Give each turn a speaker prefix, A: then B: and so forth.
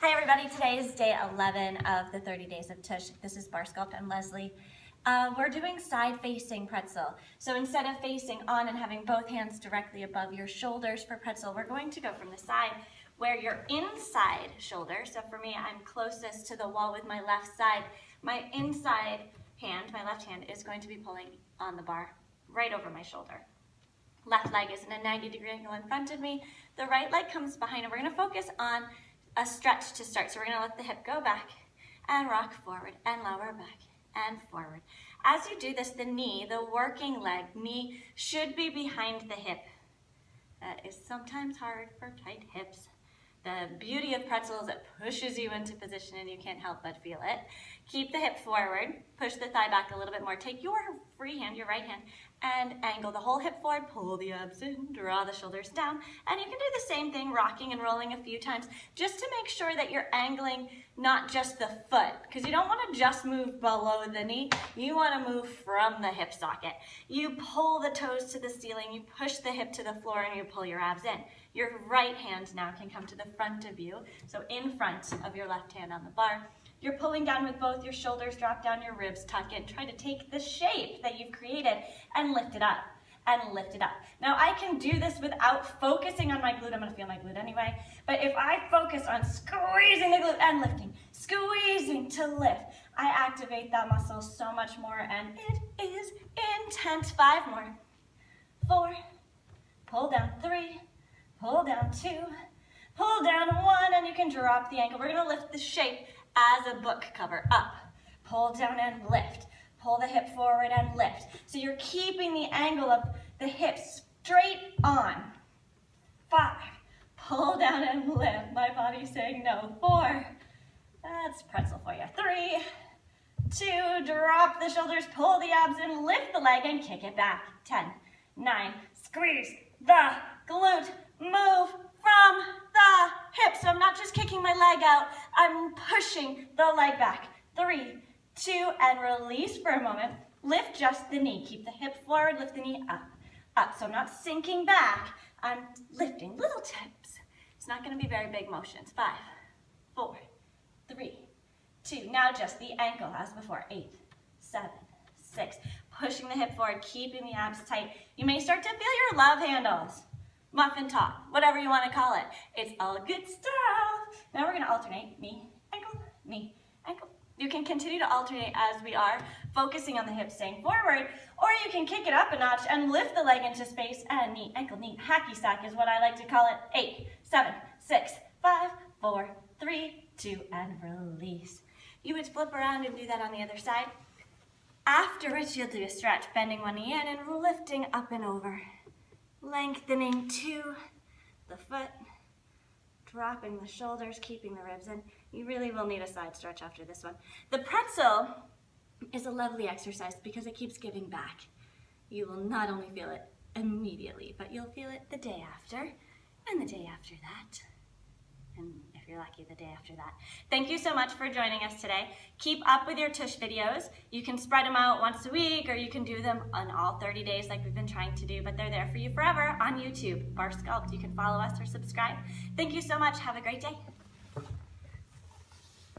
A: Hi everybody, today is day 11 of the 30 days of tush. This is Bar Sculpt, I'm Leslie. We're doing side facing pretzel. So instead of facing on and having both hands directly above your shoulders for pretzel, we're going to go from the side where your inside shoulder, so for me I'm closest to the wall with my left side, my inside hand, my left hand is going to be pulling on the bar right over my shoulder. Left leg is in a 90-degree angle in front of me. The right leg comes behind, and we're going to focus on a stretch to start. So we're going to let the hip go back and rock forward and lower back and forward. As you do this, the knee, the working leg, knee should be behind the hip. That is sometimes hard for tight hips. The beauty of pretzel is it pushes you into position and you can't help but feel it. Keep the hip forward, push the thigh back a little bit more. Take your free hand, your right hand, and angle the whole hip forward, pull the abs in, draw the shoulders down. And you can do the same thing, rocking and rolling a few times, just to make sure that you're angling not just the foot, because you don't want to just move below the knee, you want to move from the hip socket. You pull the toes to the ceiling, you push the hip to the floor, and you pull your abs in. Your right hand now can come to the front of you, so in front of your left hand on the bar. You're pulling down with both your shoulders, drop down your ribs, tuck in, try to take the shape that you've created and lift it up, and lift it up. Now I can do this without focusing on my glute. I'm gonna feel my glute anyway, but if I focus on squeezing the glute and lifting, squeezing to lift, I activate that muscle so much more, and it is intense. 5 more, 4, pull down 3, pull down 2, pull down 1, and you can drop the ankle. We're gonna lift the shape as a book cover, up, pull down and lift, pull the hip forward and lift. So you're keeping the angle of the hip straight on. 5, pull down and lift. My body's saying no. 4, that's pretzel for you. 3, 2, drop the shoulders, pull the abs in, lift the leg and kick it back. 10, 9, squeeze the glute, move from the hip. So I'm not just kicking my leg out, I'm pushing the leg back. 3, 2, and release for a moment. Lift just the knee. Keep the hip forward, lift the knee up, up. So I'm not sinking back, I'm lifting little tips. It's not gonna be very big motions. 5, 4, 3, 2. Now just the ankle as before. 8, 7, 6. Pushing the hip forward, keeping the abs tight. You may start to feel your love handles. Muffin top, whatever you want to call it. It's all good stuff. Now we're going to alternate knee, ankle, knee, ankle. You can continue to alternate as we are, focusing on the hips staying forward, or you can kick it up a notch and lift the leg into space, and knee, ankle, knee, hacky sack is what I like to call it. 8, 7, 6, 5, 4, 3, 2, and release. You would flip around and do that on the other side. After which you'll do a stretch, bending one knee in and lifting up and over. Lengthening to the foot, dropping the shoulders, keeping the ribs in. You really will need a side stretch after this one. The pretzel is a lovely exercise because it keeps giving back. You will not only feel it immediately, but you'll feel it the day after, and the day after that, and if you're lucky, the day after that. Thank you so much for joining us today. Keep up with your tush videos. You can spread them out once a week, or you can do them on all 30 days like we've been trying to do, but they're there for you forever on YouTube, Bar Sculpt. You can follow us or subscribe. Thank you so much. Have a great day.